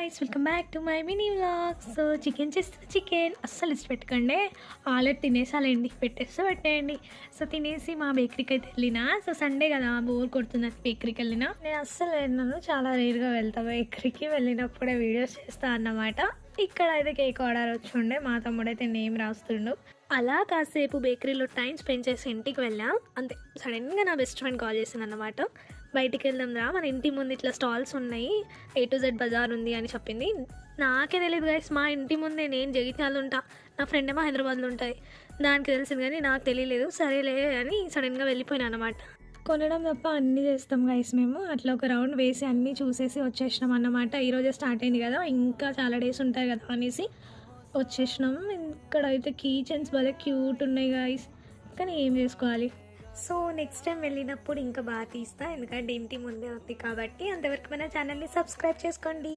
Guys, welcome back to my mini vlog. So chicken చేస్తే chicken అస్సలు ఇష్ట పెట్టకండి, ఆల్రెడీ తినేసాలండి, పెట్టేస్తే పెట్టేయండి. సో తినేసి మా బేకరీకి అయితే వెళ్ళినా. సో సండే కదా, బోర్ కొడుతుంది, బేకరీకి వెళ్ళినా. నేను అస్సలు వెళ్ళినాను, చాలా రేర్గా వెళ్తా బేకరీకి. వెళ్ళినప్పుడే వీడియోస్ చేస్తా అన్నమాట. ఇక్కడ అయితే కేక్ ఆర్డర్ వచ్చి ఉండే, మా తమ్ముడైతే నేమ్ రాస్తుండు. అలా కాసేపు బేకరీలో టైం స్పెండ్ చేసి ఇంటికి వెళ్ళాం. అంతే, సడన్గా నా బెస్ట్ ఫ్రెండ్ కాల్ చేసింది అన్నమాట. బయటికి వెళ్దాం రా, మన ఇంటి ముందు ఇట్లా స్టాల్స్ ఉన్నాయి, A to Z బజార్ ఉంది అని చెప్పింది. నాకే తెలియదు గైస్, మా ఇంటి ముందే, నేను జగిత్యాలు ఉంటా, నా ఫ్రెండ్ ఏమో హైదరాబాద్లో ఉంటుంది. దానికి తెలిసింది కానీ నాకు తెలియలేదు. సరేలే అని సడన్గా వెళ్ళిపోయినా అనమాట. కొనడం తప్ప అన్నీ చేస్తాం గైస్ మేము. అట్లా ఒక రౌండ్ వేసి అన్నీ చూసేసి వచ్చేసినాం అన్నమాట. ఈరోజే స్టార్ట్ అయింది కదా, ఇంకా చాలా డేస్ ఉంటాయి కదా అనేసి వచ్చేసినాం. ఇక్కడ అయితే కీ చైన్స్ భలే క్యూట్ ఉన్నాయి గైస్, కానీ ఏం చేసుకోవాలి. సో నెక్స్ట్ టైం వెళ్ళినప్పుడు ఇంకా బాగా తీస్తా, ఎందుకంటే ఇంటి ముందే ఉంది కాబట్టి. అంతవరకు మన ఛానల్ని సబ్స్క్రైబ్ చేసుకోండి.